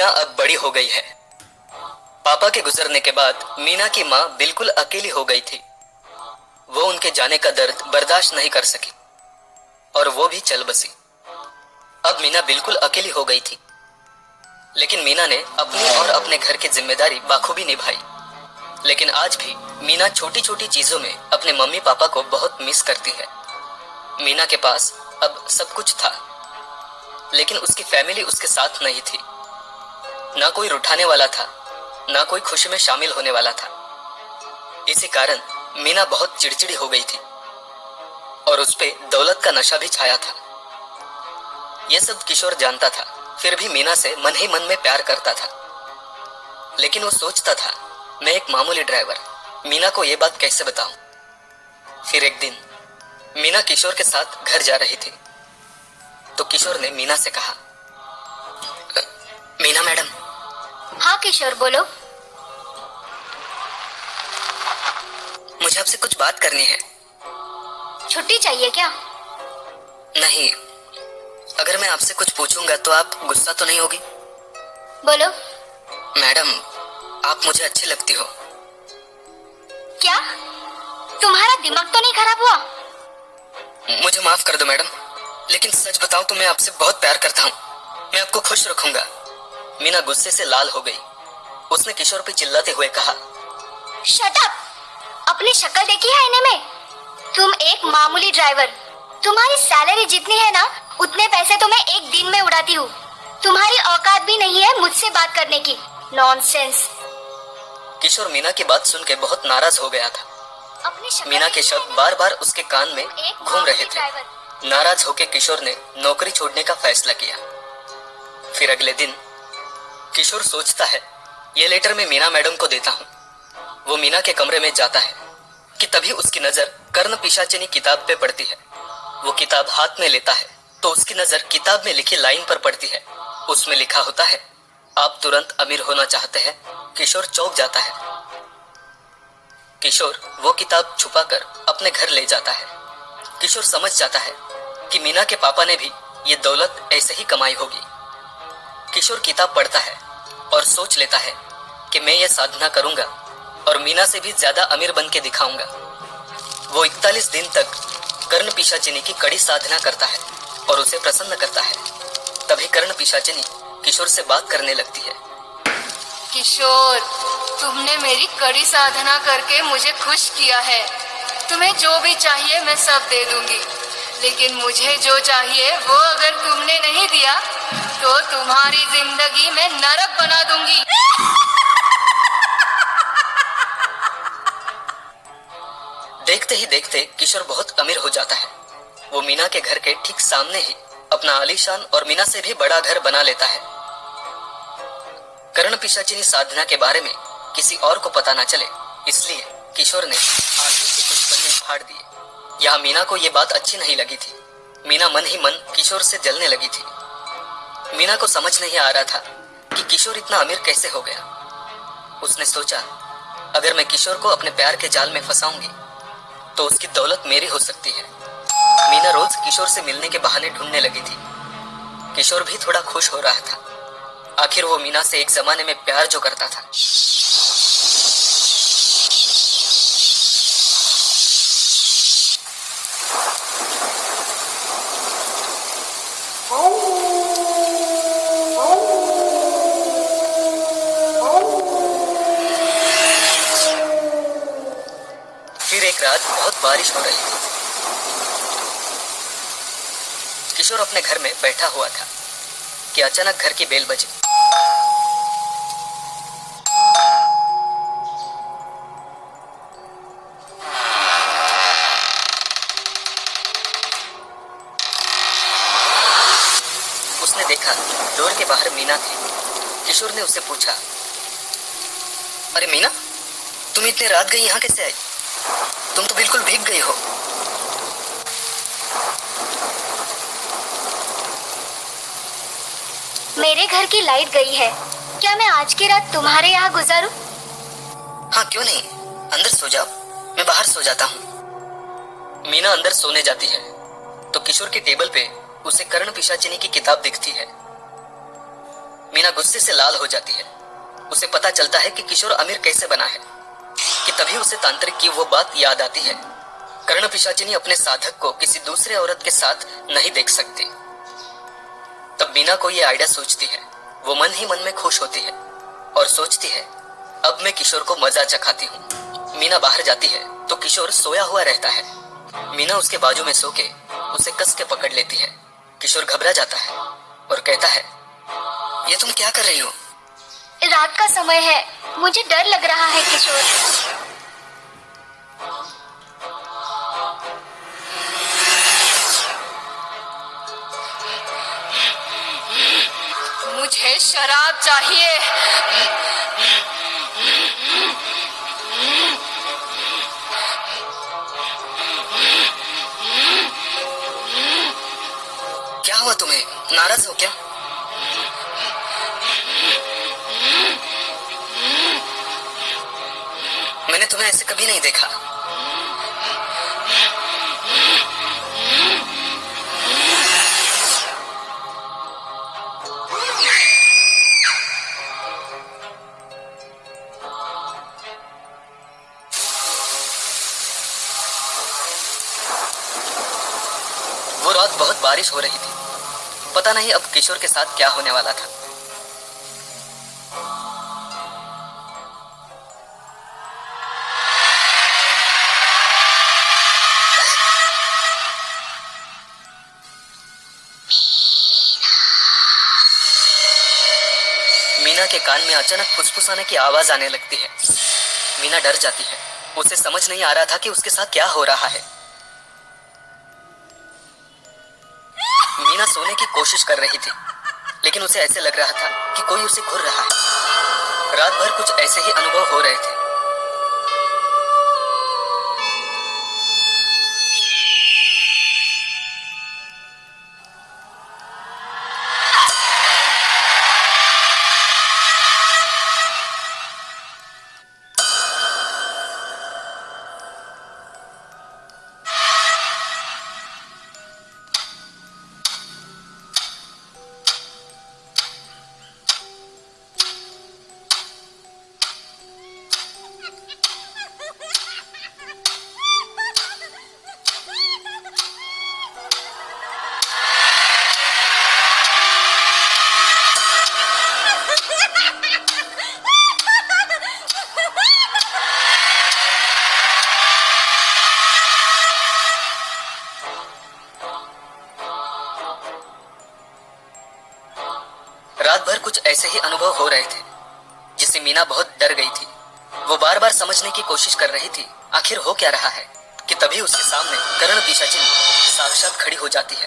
मीना अब बड़ी हो गई है। पापा के गुजरने के बाद मीना की माँ बिल्कुल अकेली हो गई थी। वो उनके जाने का दर्द बर्दाश्त नहीं कर सकी और वो भी चल बसी। अब मीना बिल्कुल अकेली हो गई थी, लेकिन मीना ने अपनी और अपने घर की जिम्मेदारी बाखूबी निभाई। लेकिन आज भी मीना छोटी छोटी चीजों में अपने मम्मी पापा को बहुत मिस करती है। मीना के पास अब सब कुछ था, लेकिन उसकी फैमिली उसके साथ नहीं थी। ना कोई रुठाने वाला था, ना कोई खुशी में शामिल होने वाला था। इसी कारण मीना बहुत चिड़चिड़ी हो गई थी और उस पे दौलत का नशा भी छाया था। यह सब किशोर जानता था, फिर भी मीना से मन ही मन में प्यार करता था। लेकिन वो सोचता था, मैं एक मामूली ड्राइवर, मीना को यह बात कैसे बताऊं। फिर एक दिन मीना किशोर के साथ घर जा रही थी, तो किशोर ने मीना से कहा, मीना मैडम। हाँ किशोर, बोलो। मुझे आपसे कुछ बात करनी है। छुट्टी चाहिए क्या? नहीं, अगर मैं आपसे कुछ पूछूंगा तो आप गुस्सा तो नहीं होगी? बोलो। मैडम, आप मुझे अच्छी लगती हो। क्या तुम्हारा दिमाग तो नहीं खराब हुआ? मुझे माफ कर दो मैडम, लेकिन सच बताऊं तो मैं आपसे बहुत प्यार करता हूँ। मैं आपको खुश रखूंगा। मीना गुस्से से लाल हो गई। उसने किशोर पे चिल्लाते हुए कहा, शट अप! अपनी शक्ल देखी है आईने में? तुम एक मामूली ड्राइवर। तुम्हारी सैलरी जितनी है ना, उतने पैसे तो मैं एक दिन में उड़ाती हूँ। तुम्हारी औकात भी नहीं है मुझसे बात करने की। नॉनसेंस। किशोर मीना की बात सुन के बहुत नाराज हो गया था। मीना के शब्द बार बार उसके कान में घूम रहे थे। नाराज होकर किशोर ने नौकरी छोड़ने का फैसला किया। फिर अगले दिन किशोर सोचता है, ये लेटर मैं मीना मैडम को देता हूँ। वो मीना के कमरे में जाता है कि तभी उसकी नजर कर्ण पिशाचिनी किताब पे पड़ती है। वो किताब हाथ में लेता है तो उसकी नजर किताब में लिखी लाइन पर पड़ती है। उसमें लिखा होता है, आप तुरंत अमीर होना चाहते हैं? किशोर चौंक जाता है। किशोर वो किताब छुपाकर अपने घर ले जाता है। किशोर समझ जाता है कि मीना के पापा ने भी ये दौलत ऐसे ही कमाई होगी। किशोर किताब पढ़ता है और सोच लेता है कि मैं ये साधना करूंगा और मीना से भी ज्यादा अमीर बन के दिखाऊंगा। वो 41 दिन तक कर्ण पिशाचिनी की कड़ी साधना करता है और उसे प्रसन्न करता है। तभी कर्ण पिशाचिनी किशोर से बात करने लगती है। किशोर, तुमने मेरी कड़ी साधना करके मुझे खुश किया है। तुम्हें जो भी चाहिए मैं सब दे दूंगी, लेकिन मुझे जो चाहिए वो अगर तुमने नहीं दिया तो तुम्हारी जिंदगी में नरक बना दूंगी। देखते ही देखते किशोर बहुत अमीर हो जाता है। वो मीना के घर के ठीक सामने ही अपना आलीशान और मीना से भी बड़ा घर बना लेता है। कर्ण पिशाचिनी साधना के बारे में किसी और को पता ना चले, इसलिए किशोर ने आगे से कुछ पन्ने फाड़ दिए। यहाँ मीना को ये बात अच्छी नहीं लगी थी। मीना मन ही मन किशोर से जलने लगी थी। मीना को समझ नहीं आ रहा था कि किशोर इतना अमीर कैसे हो गया। उसने सोचा, अगर मैं किशोर को अपने प्यार के जाल में फंसाऊंगी तो उसकी दौलत मेरी हो सकती है। मीना रोज किशोर से मिलने के बहाने ढूंढने लगी थी। किशोर भी थोड़ा खुश हो रहा था। आखिर वो मीना से एक जमाने में प्यार जो करता था। फिर एक रात बहुत बारिश हो रही थी। किशोर अपने घर में बैठा हुआ था कि अचानक घर की बेल बजी। उसने देखा डोर के बाहर मीना थी। किशोर ने उससे पूछा, अरे मीना, तुम इतने रात गई यहाँ कैसे आई? तुम तो बिल्कुल भीग गई हो। मेरे घर की लाइट गई है। क्या मैं आज की रात तुम्हारे यहाँ गुजारूं? हाँ, क्यों नहीं, अंदर सो जाओ, मैं बाहर सो जाता हूँ। मीना अंदर सोने जाती है तो किशोर की टेबल पे उसे कर्ण पिशाचिनी की किताब दिखती है। मीना गुस्से से लाल हो जाती है। उसे पता चलता है कि किशोर अमीर कैसे बना है कि तभी उसे तांत्रिक की वो बात याद आती है। कर्ण पिशाचिनी अपने साधक को किसी दूसरे औरत के साथ नहीं देख सकती। तब मीना को ये आइडिया सोचती है। वो मन ही मन में खुश होती है और सोचती है अब मैं किशोर को मजा चखाती हूँ। मीना बाहर जाती है तो किशोर सोया हुआ रहता है। मीना उसके बाजू में सो के उसे कस के पकड़ लेती है। किशोर घबरा जाता है और कहता है, ये तुम क्या कर रही हो? रात का समय है, मुझे डर लग रहा है किशोर। मुझे शराब चाहिए। क्या हुआ तुम्हें? नाराज हो क्या? मैंने तुम्हें ऐसे कभी नहीं देखा। वो रात बहुत बारिश हो रही थी। पता नहीं अब किशोर के साथ क्या होने वाला था। मीना के कान में अचानक फुसफुसाने की आवाज आने लगती है। मीना डर जाती है। उसे समझ नहीं आ रहा था कि उसके साथ क्या हो रहा है। मीना सोने की कोशिश कर रही थी, लेकिन उसे ऐसे लग रहा था कि कोई उसे घूर रहा है। रात भर कुछ ऐसे ही अनुभव हो रहे थे। रात भर कुछ ऐसे ही अनुभव हो रहे थे, जिससे मीना बहुत डर गई थी। वो बार बार समझने की कोशिश कर रही थी आखिर हो क्या रहा है, कि तभी उसके सामने कर्ण पिशाचिनी साक्षात खड़ी हो जाती है।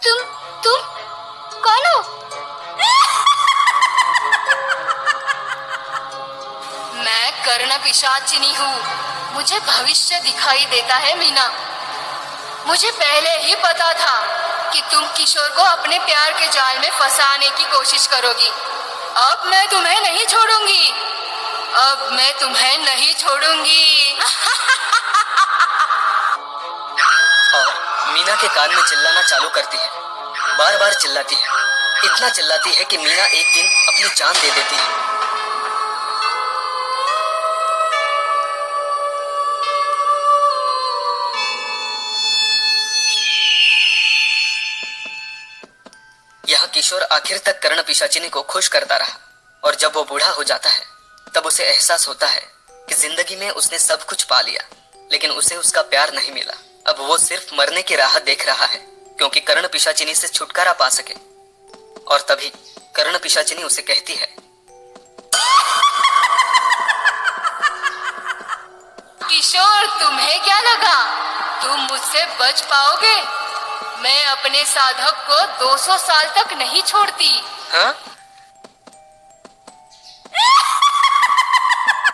तुम कौन हो? मैं कर्ण पिशाचिनी हूँ। मुझे भविष्य दिखाई देता है मीना। मुझे पहले ही पता था कि तुम किशोर को अपने प्यार के जाल में फंसाने की कोशिश करोगी। अब मैं तुम्हें नहीं छोड़ूंगी। अब मैं तुम्हें नहीं छोड़ूंगी। और मीना के कान में चिल्लाना चालू करती है। बार बार चिल्लाती है, इतना चिल्लाती है कि मीना एक दिन अपनी जान दे देती है। यहाँ किशोर आखिर तक कर्ण पिशाचिनी को खुश करता रहा, और जब वो बूढ़ा हो जाता है तब उसे एहसास होता है कि जिंदगी में उसने सब कुछ पा लिया, लेकिन उसे उसका प्यार नहीं मिला। अब वो सिर्फ मरने की राह देख रहा है, क्योंकि कर्ण पिशाचिनी से छुटकारा पा सके। और तभी कर्ण पिशाचिनी उसे कहती है, किशोर, तुम्हें क्या लगा तुम मुझसे बच पाओगे? मैं अपने साधक को 200 साल तक नहीं छोड़ती। हाँ?